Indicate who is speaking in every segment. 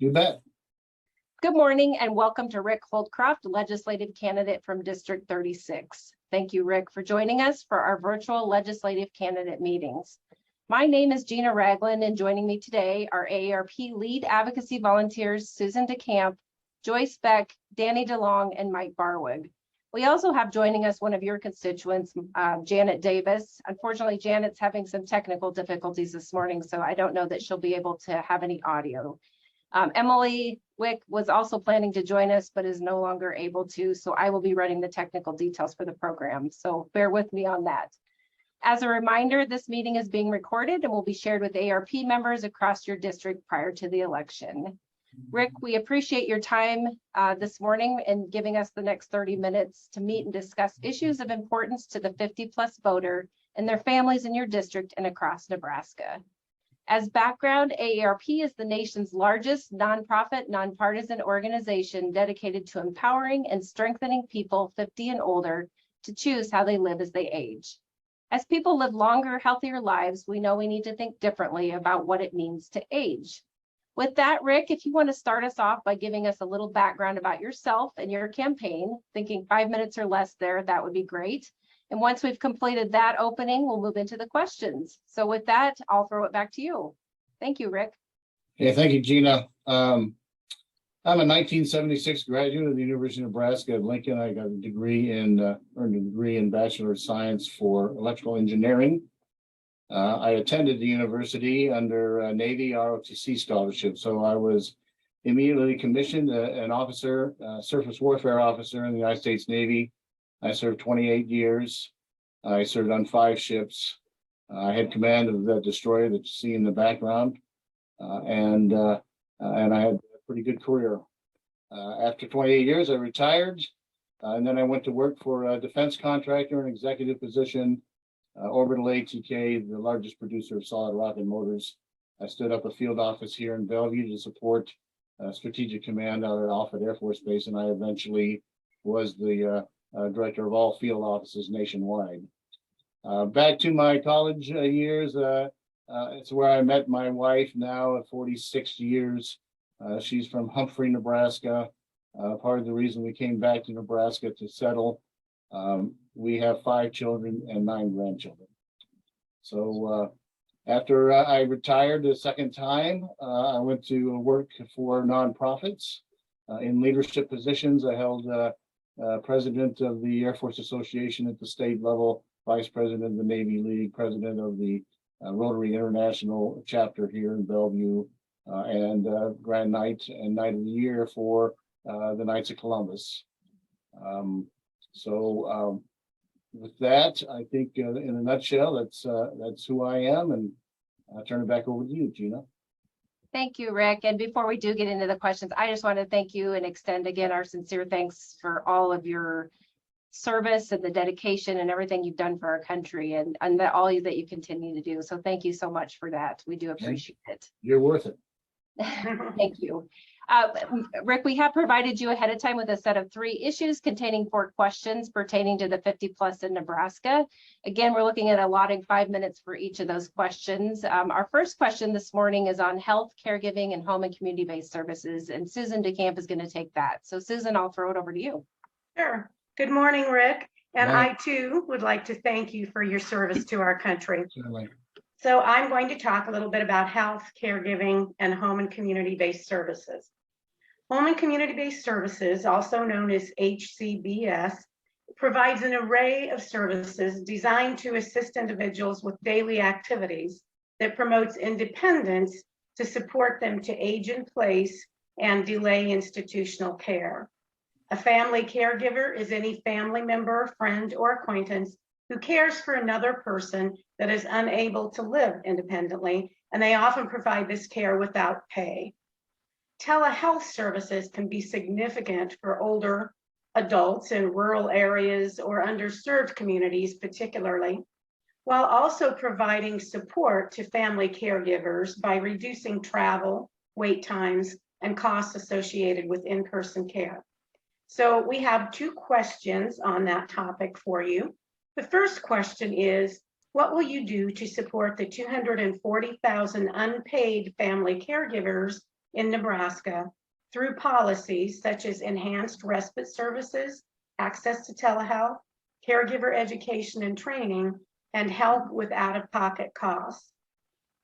Speaker 1: You bet.
Speaker 2: Good morning and welcome to Rick Holdcroft, legislative candidate from District 36. Thank you, Rick, for joining us for our virtual legislative candidate meetings. My name is Gina Ragland, and joining me today are AARP lead advocacy volunteers Susan DeCamp, Joyce Beck, Danny DeLong, and Mike Barwig. We also have joining us one of your constituents, Janet Davis. Unfortunately, Janet's having some technical difficulties this morning, so I don't know that she'll be able to have any audio. Emily Wick was also planning to join us, but is no longer able to, so I will be running the technical details for the program, so bear with me on that. As a reminder, this meeting is being recorded and will be shared with AARP members across your district prior to the election. Rick, we appreciate your time this morning and giving us the next 30 minutes to meet and discuss issues of importance to the 50+ voter and their families in your district and across Nebraska. As background, AARP is the nation's largest nonprofit, nonpartisan organization dedicated to empowering and strengthening people 50 and older to choose how they live as they age. As people live longer, healthier lives, we know we need to think differently about what it means to age. With that, Rick, if you want to start us off by giving us a little background about yourself and your campaign, thinking 5 minutes or less there, that would be great. And once we've completed that opening, we'll move into the questions. So with that, I'll throw it back to you. Thank you, Rick.
Speaker 1: Yeah, thank you, Gina. I'm a 1976 graduate of the University of Nebraska at Lincoln. I got a degree in, earned a degree in Bachelor of Science for Electrical Engineering. I attended the university under Navy ROTC scholarship. So I was immediately commissioned an officer, surface warfare officer in the United States Navy. I served 28 years. I served on 5 ships. I had command of the destroyer that you see in the background. And I had a pretty good career. After 28 years, I retired. And then I went to work for a defense contractor, an executive position, Orbital ATK, the largest producer of solid rocket motors. I stood up a field office here in Bellevue to support strategic command out at Offutt Air Force Base, and I eventually was the director of all field offices nationwide. Back to my college years, it's where I met my wife now at 46 years. She's from Humphrey, Nebraska. Part of the reason we came back to Nebraska to settle. We have 5 children and 9 grandchildren. So after I retired the second time, I went to work for nonprofits in leadership positions. I held president of the Air Force Association at the state level, vice president of the Navy League, president of the Rotary International chapter here in Bellevue, and Grand Knight and Knight of the Year for the Knights of Columbus. With that, I think in a nutshell, that's who I am, and I'll turn it back over to you, Gina.
Speaker 2: Thank you, Rick. And before we do get into the questions, I just want to thank you and extend again our sincere thanks for all of your service and the dedication and everything you've done for our country, and all that you continue to do. So thank you so much for that. We do appreciate it.
Speaker 1: You're worth it.
Speaker 2: Thank you. Rick, we have provided you ahead of time with a set of 3 issues containing 4 questions pertaining to the 50+ in Nebraska. Again, we're looking at allotting 5 minutes for each of those questions. Our first question this morning is on health, caregiving, and home and community-based services, and Susan DeCamp is going to take that. So Susan, I'll throw it over to you.
Speaker 3: Sure. Good morning, Rick. And I too would like to thank you for your service to our country.
Speaker 1: Certainly.
Speaker 3: So I'm going to talk a little bit about health, caregiving, and home and community-based services. Home and community-based services, also known as HCBS, provides an array of services designed to assist individuals with daily activities that promotes independence to support them to age in place and delay institutional care. A family caregiver is any family member, friend, or acquaintance who cares for another person that is unable to live independently, and they often provide this care without pay. Telehealth services can be significant for older adults in rural areas or underserved communities particularly, while also providing support to family caregivers by reducing travel, wait times, and costs associated with in-person care. So we have 2 questions on that topic for you. The first question is, what will you do to support the 240,000 unpaid family caregivers in Nebraska through policies such as enhanced respite services, access to telehealth, caregiver education and training, and help with out-of-pocket costs.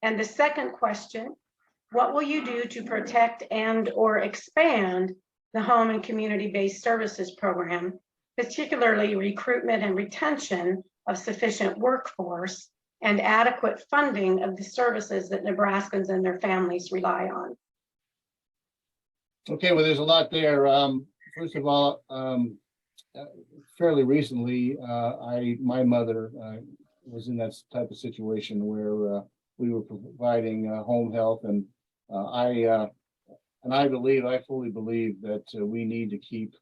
Speaker 3: And the second question, what will you do to protect and or expand the home and community-based services program, particularly recruitment and retention of sufficient workforce and adequate funding of the services that Nebraskans and their families rely on?
Speaker 1: Okay, well, there's a lot there. First of all, fairly recently, my mother was in that type of situation where we were providing home health, and I fully believe that we need to keep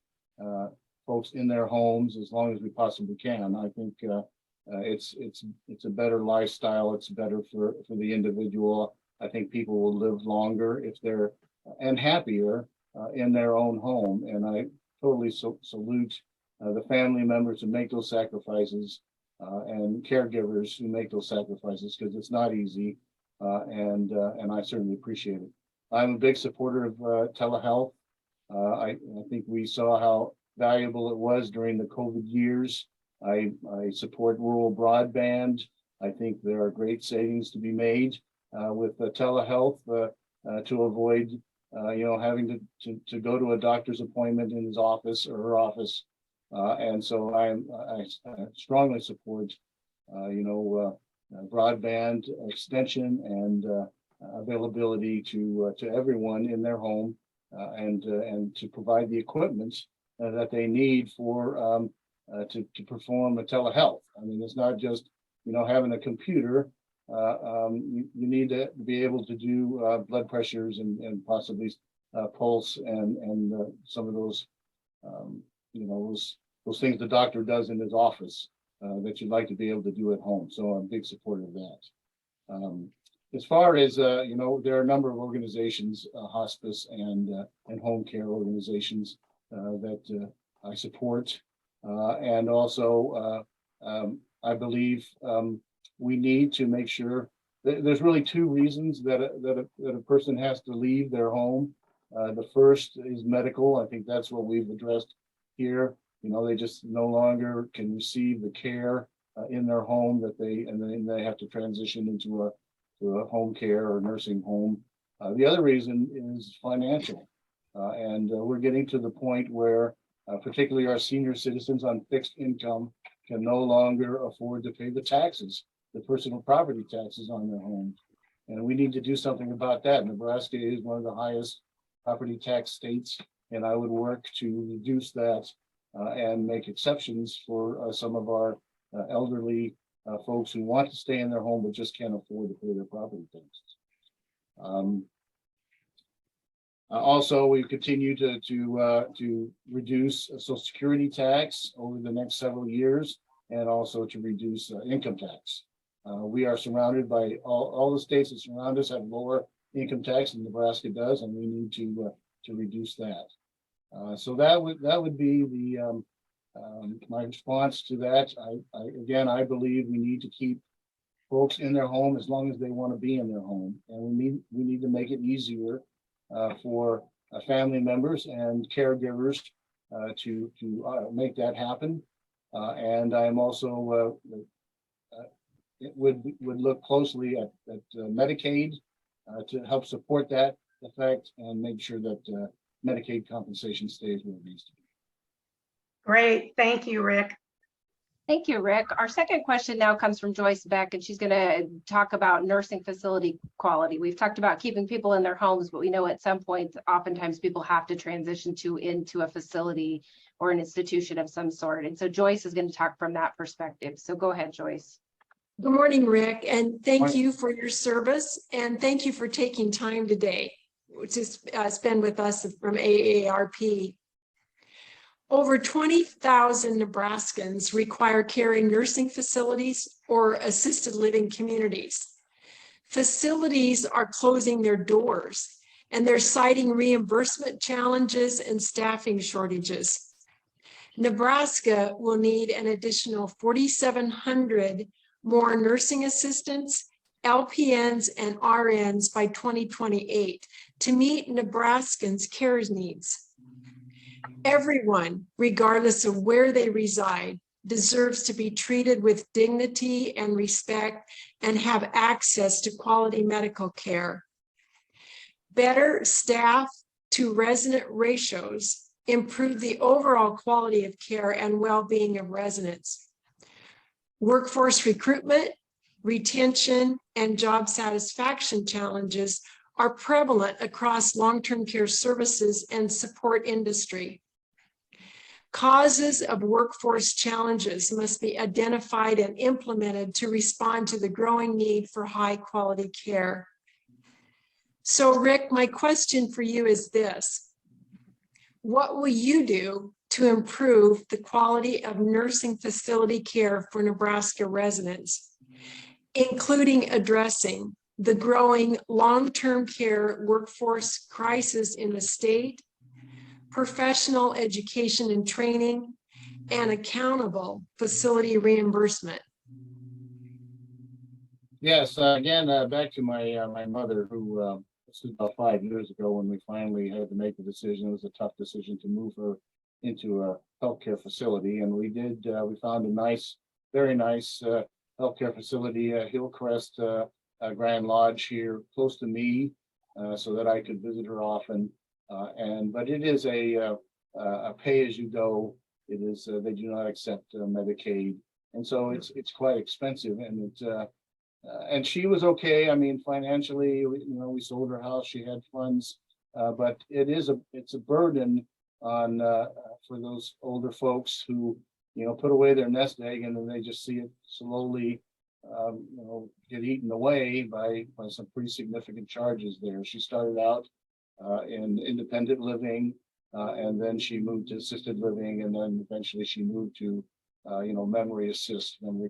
Speaker 1: folks in their homes as long as we possibly can. I think it's a better lifestyle. It's better for the individual. I think people will live longer if they're and happier in their own home. And I totally salute the family members who make those sacrifices and caregivers who make those sacrifices, because it's not easy, and I certainly appreciate it. I'm a big supporter of telehealth. I think we saw how valuable it was during the COVID years. I support rural broadband. I think there are great savings to be made with telehealth to avoid having to go to a doctor's appointment in his office or her office. And so I strongly support broadband extension and availability to everyone in their home, and to provide the equipment that they need for to perform a telehealth. I mean, it's not just having a computer. You need to be able to do blood pressures and possibly pulse and some of those those things the doctor does in his office that you'd like to be able to do at home. So I'm a big supporter of that. As far as there are a number of organizations, hospice and home care organizations that I support, and also I believe we need to make sure that there's really two reasons that a person has to leave their home. The first is medical. I think that's what we've addressed here. They just no longer can receive the care in their home and then they have to transition into a home care or nursing home. The other reason is financial, and we're getting to the point where particularly our senior citizens on fixed income can no longer afford to pay the taxes, the personal property taxes on their homes. And we need to do something about that. Nebraska is one of the highest property tax states, and I would work to reduce that and make exceptions for some of our elderly folks who want to stay in their home but just can't afford to pay their property taxes. Also, we continue to reduce Social Security tax over the next several years, and also to reduce income tax. We are surrounded by all the states that surround us have lower income tax than Nebraska does, and we need to reduce that. So that would be the my response to that. I believe we need to keep folks in their home as long as they want to be in their home, and we need to make it easier for family members and caregivers to make that happen. And I'm also would look closely at Medicaid to help support that effect and make sure that Medicaid compensation stays where it needs to be.
Speaker 3: Great, thank you, Rick.
Speaker 2: Thank you, Rick. Our second question now comes from Joyce Beck, and she's going to talk about nursing facility quality. We've talked about keeping people in their homes, but we know at some point, oftentimes people have to transition into a facility or an institution of some sort. And so Joyce is going to talk from that perspective. So go ahead, Joyce.
Speaker 4: Good morning, Rick, and thank you for your service, and thank you for taking time today to spend with us from AARP. Over 20,000 Nebraskans require care in nursing facilities or assisted living communities. Facilities are closing their doors, and they're citing reimbursement challenges and staffing shortages. Nebraska will need an additional 4,700 more nursing assistants, LPNs, and RNs by 2028 to meet Nebraskans' care needs. Everyone, regardless of where they reside, deserves to be treated with dignity and respect and have access to quality medical care. Better staff to resident ratios improve the overall quality of care and well-being of residents. Workforce recruitment, retention, and job satisfaction challenges are prevalent across long-term care services and support industry. Causes of workforce challenges must be identified and implemented to respond to the growing need for high-quality care. So, Rick, my question for you is this: what will you do to improve the quality of nursing facility care for Nebraska residents, including addressing the growing long-term care workforce crisis in the state, professional education and training, and accountable facility reimbursement?
Speaker 1: Yes, again, back to my mother, who this was about 5 years ago when we finally had to make a decision. It was a tough decision to move her into a healthcare facility, and we did. We found a nice, very nice healthcare facility, Hillcrest Grand Lodge here, close to me, so that I could visit her often. But it is a pay-as-you-go. It is they do not accept Medicaid, and so it's quite expensive. And she was okay. I mean, financially, we sold her house. She had funds, but it's a burden on for those older folks who put away their nest egg, and then they just see it slowly get eaten away by some pretty significant charges there. She started out in independent living, and then she moved to assisted living, and then eventually she moved to memory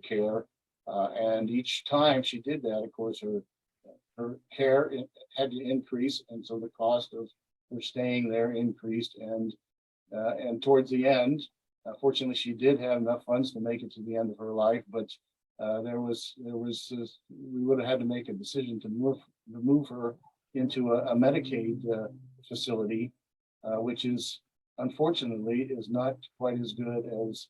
Speaker 1: care. And each time she did that, of course, her care had to increase, and so the cost of her staying there increased. And towards the end, fortunately, she did have enough funds to make it to the end of her life. But we would have had to make a decision to move her into a Medicaid facility, which is unfortunately is not quite as good as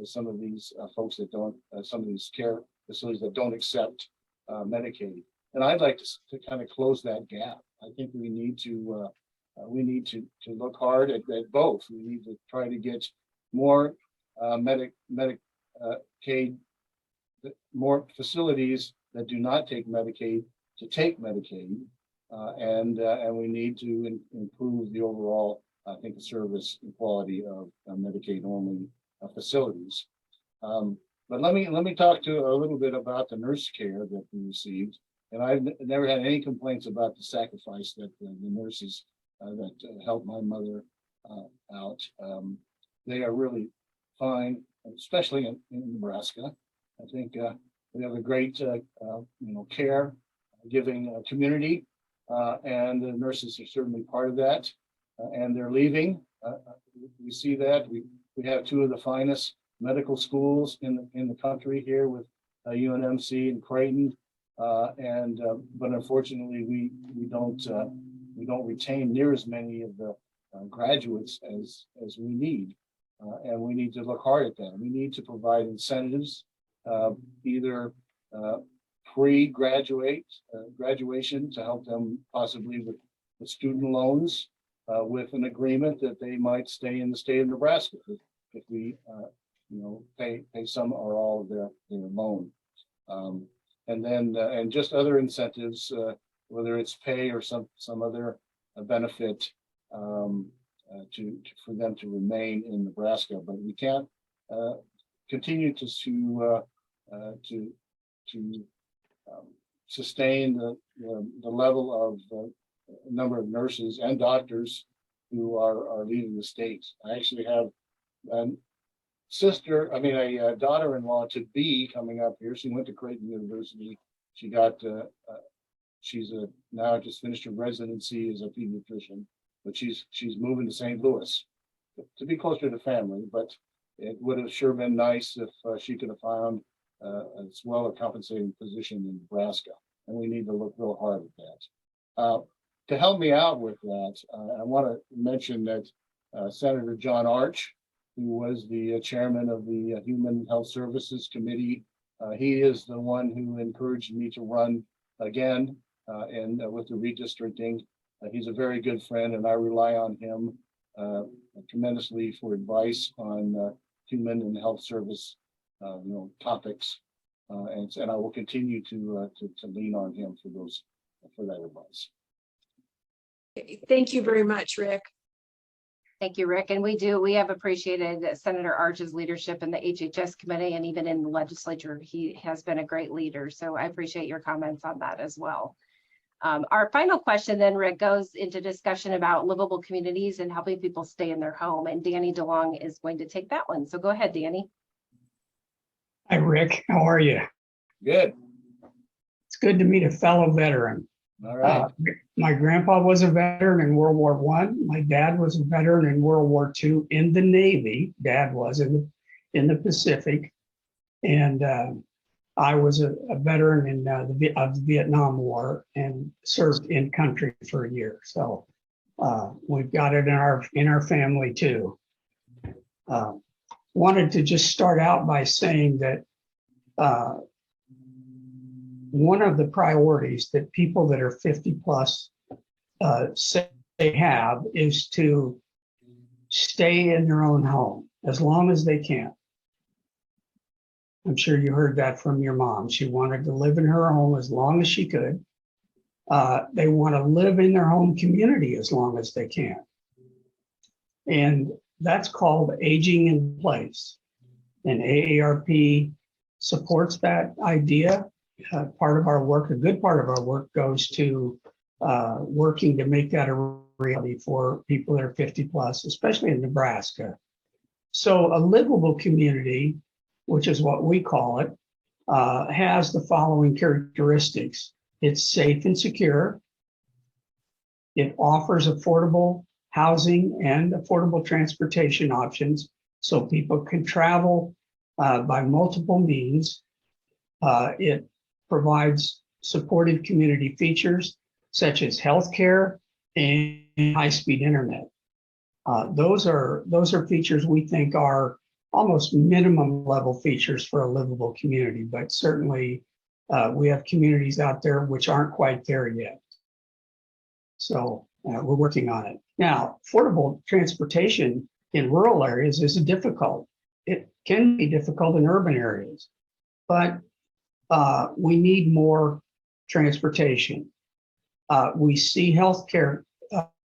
Speaker 1: some of these folks that don't, some of these care facilities that don't accept Medicaid. And I'd like to kind of close that gap. I think we need to look hard at both. We need to try to get more Medicaid, more facilities that do not take Medicaid to take Medicaid, and we need to improve the overall, I think, the service and quality of Medicaid only facilities. But let me talk to a little bit about the nurse care that we received. And I've never had any complaints about the sacrifice that the nurses that helped my mother out. They are really fine, especially in Nebraska. I think we have a great care giving community, and the nurses are certainly part of that. And they're leaving. We see that. We have two of the finest medical schools in the country here with UNMC and Creighton, but unfortunately we don't retain near as many of the graduates as we need, and we need to look hard at that. We need to provide incentives, either pre-graduation to help them possibly with student loans, with an agreement that they might stay in the state of Nebraska if we pay some or all of their loan, and then and just other incentives, whether it's pay or some other benefit for them to remain in Nebraska. But we can't continue to sustain the level of number of nurses and doctors who are leaving the state. I actually have a daughter-in-law to be coming up here. She went to Creighton University. She got she's now just finished her residency as a pediatrician, but she's moving to St. Louis to be closer to family. But it would have sure been nice if she could have found as well a compensating position in Nebraska, and we need to look real hard at that. to help me out with that, I want to mention that Senator John Arch, who was the chairman of the Human Health Services Committee, he is the one who encouraged me to run again and with the redistricting. He's a very good friend, and I rely on him tremendously for advice on human and health service topics, and I will continue to lean on him for that advice.
Speaker 4: Thank you very much, Rick.
Speaker 2: Thank you, Rick. And we have appreciated Senator Arch's leadership in the HHS committee and even in the legislature. He has been a great leader. So I appreciate your comments on that as well. Our final question then, Rick, goes into discussion about livable communities and helping people stay in their home. And Danny DeLong is going to take that one. So go ahead, Danny.
Speaker 5: Hi, Rick. How are you?
Speaker 1: Good.
Speaker 5: It's good to meet a fellow veteran.
Speaker 1: All right.
Speaker 5: My grandpa was a veteran in World War I. My dad was a veteran in World War II in the Navy. Dad was in the Pacific. And I was a veteran of the Vietnam War and served in country for a year. So we've got it in our family too. Wanted to just start out by saying that one of the priorities that people that are 50 plus say they have is to stay in their own home as long as they can. I'm sure you heard that from your mom. She wanted to live in her home as long as she could. They want to live in their home community as long as they can. And that's called aging in place. And AARP supports that idea. Part of our work, a good part of our work, goes to working to make that a reality for people that are 50 plus, especially in Nebraska. So a livable community, which is what we call it, has the following characteristics. It's safe and secure. It offers affordable housing and affordable transportation options so people can travel by multiple means. It provides supportive community features such as healthcare and high-speed internet. Those are features we think are almost minimum level features for a livable community, but certainly we have communities out there which aren't quite there yet. So we're working on it. Now, affordable transportation in rural areas is difficult. It can be difficult in urban areas, but we need more transportation. We see healthcare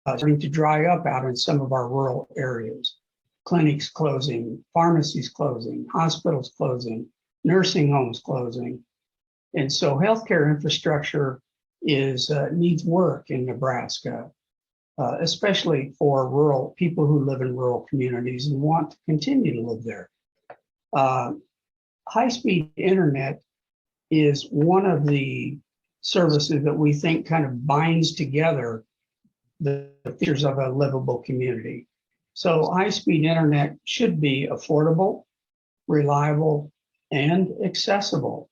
Speaker 5: starting to dry up out in some of our rural areas. Clinics closing, pharmacies closing, hospitals closing, nursing homes closing. And so healthcare infrastructure needs work in Nebraska, especially for rural people who live in rural communities and want to continue to live there. High-speed internet is one of the services that we think kind of binds together the features of a livable community. So high-speed internet should be affordable, reliable, and accessible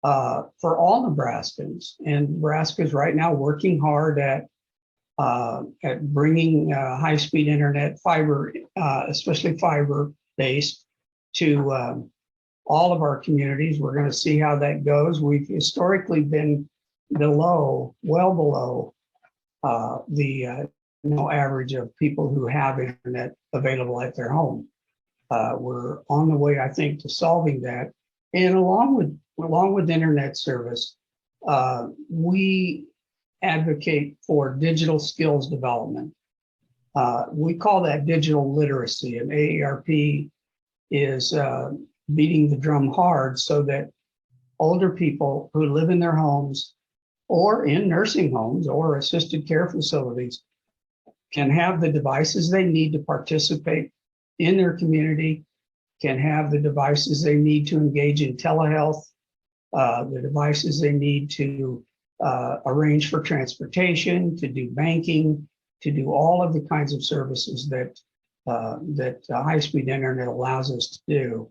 Speaker 5: for all Nebraskans. And Nebraska is right now working hard at bringing high-speed internet, fiber, especially fiber-based, to all of our communities. We're going to see how that goes. We've historically been well below the average of people who have internet available at their home. We're on the way, I think, to solving that. And along with internet service, we advocate for digital skills development. We call that digital literacy, and AARP is beating the drum hard so that older people who live in their homes or in nursing homes or assisted care facilities can have the devices they need to participate in their community, can have the devices they need to engage in telehealth, the devices they need to arrange for transportation, to do banking, to do all of the kinds of services that high-speed internet allows us to do.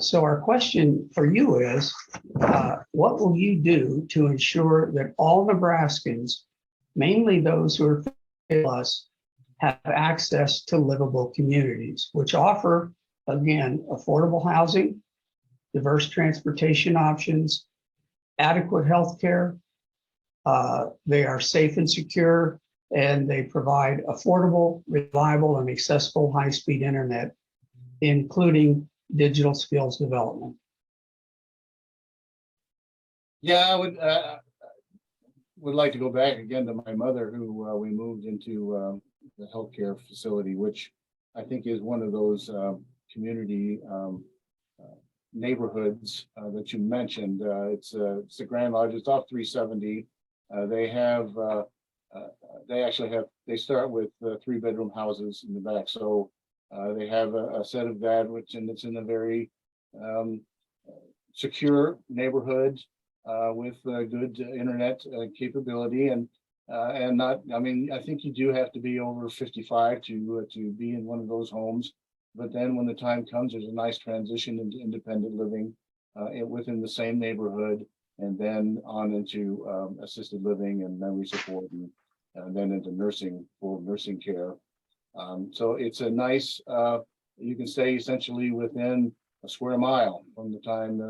Speaker 5: So our question for you is, what will you do to ensure that all Nebraskans mainly those who are plus, have access to livable communities, which offer, again, affordable housing, diverse transportation options, adequate health care. They are safe and secure, and they provide affordable, reliable, and accessible high-speed internet, including digital skills development.
Speaker 1: Yeah, I would like to go back again to my mother, who we moved into the healthcare facility, which I think is one of those community neighborhoods that you mentioned. It's the Grand Lodge. It's off 370. They have they start with 3-bedroom houses in the back. So they have a set of that, and it's in a very secure neighborhood with good internet capability, and not, I mean, I think you do have to be over 55 to be in one of those homes. But then when the time comes, there's a nice transition into independent living within the same neighborhood, and then on into assisted living and memory support, and then into full nursing care. So it's a nice, you can stay essentially within a square mile from the time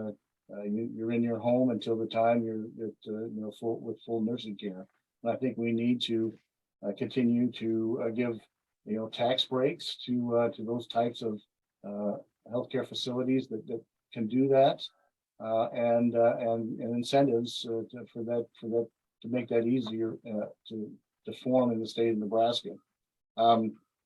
Speaker 1: you're in your home until the time you're at, with full nursing care. And I think we need to continue to give tax breaks to those types of healthcare facilities that can do that, and incentives for that to make that easier to form in the state of Nebraska.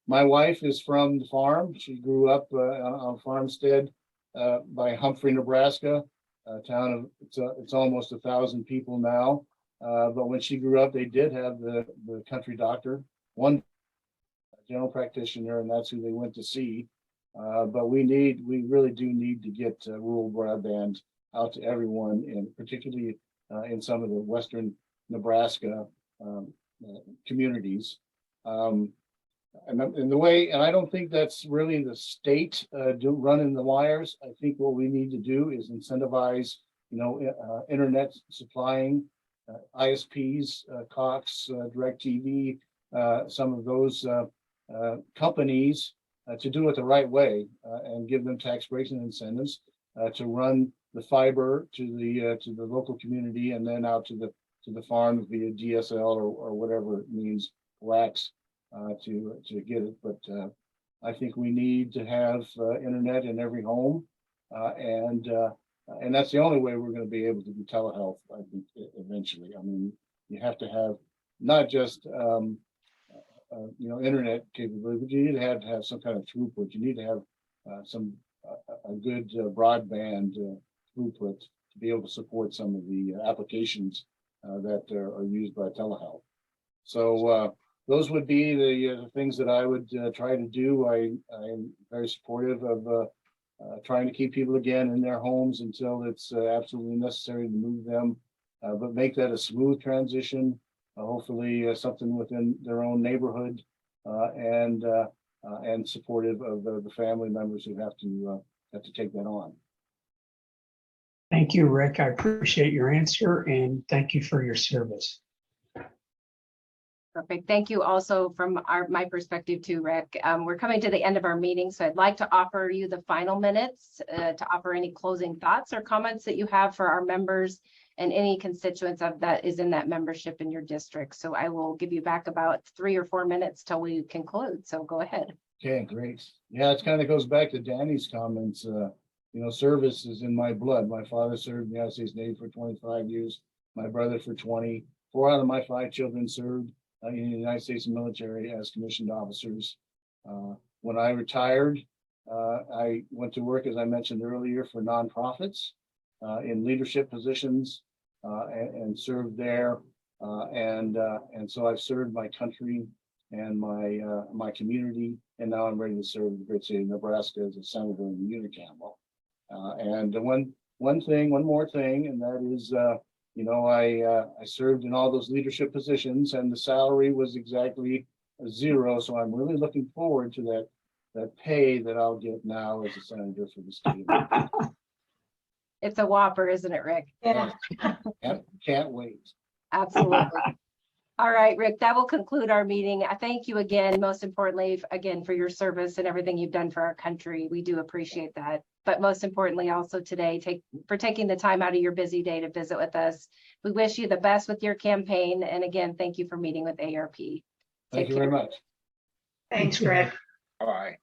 Speaker 1: My wife is from the farm. She grew up on a farmstead by Humphrey, Nebraska, a town of it's almost 1,000 people now. But when she grew up, they did have the country doctor, one general practitioner, and that's who they went to see. But we really do need to get rural broadband out to everyone, and particularly in some of the western Nebraska communities. And I don't think that's really the state running the wires. I think what we need to do is incentivize, internet supplying, ISPs, Cox, DirecTV, some of those companies to do it the right way, and give them tax breaks and incentives to run the fiber to the local community, and then out to the farm via DSL or whatever it means, wax, to get it. But I think we need to have internet in every home, and that's the only way we're going to be able to do telehealth, I think, eventually. I mean, you have to have not just internet capability, but you need to have some kind of throughput. You need to have a good broadband throughput to be able to support some of the applications that are used by telehealth. So those would be the things that I would try to do. I am very supportive of trying to keep people again in their homes until it's absolutely necessary to move them, but make that a smooth transition. Hopefully something within their own neighborhood, and supportive of the family members who have to take that on.
Speaker 5: Thank you, Rick. I appreciate your answer, and thank you for your service.
Speaker 2: Perfect. Thank you also from my perspective too, Rick. We're coming to the end of our meeting, so I'd like to offer you the final minutes to offer any closing thoughts or comments that you have for our members and any constituents of that is in that membership in your district. So I will give you back about 3 or 4 minutes till we conclude. So go ahead.
Speaker 1: Okay, great. Yeah, it kind of goes back to Danny's comments. Service is in my blood. My father served in the United States Navy for 25 years. My brother for 20. 4 out of my 5 children served in the United States military as commissioned officers. When I retired, I went to work, as I mentioned earlier, for nonprofits in leadership positions, and served there. And so I've served my country and my community, and now I'm ready to serve the great state of Nebraska as a senator in the unicameral. And one more thing, and that is, I served in all those leadership positions, and the salary was exactly 0. So I'm really looking forward to that pay that I'll get now as a senator for the state.
Speaker 2: It's a whopper, isn't it, Rick?
Speaker 3: Yeah.
Speaker 1: Can't wait.
Speaker 2: Absolutely. All right, Rick, that will conclude our meeting. I thank you again, most importantly, again, for your service and everything you've done for our country. We do appreciate that. But most importantly, also today, for taking the time out of your busy day to visit with us. We wish you the best with your campaign. And again, thank you for meeting with AARP.
Speaker 1: Thank you very much.
Speaker 3: Thanks, Greg.
Speaker 6: Bye.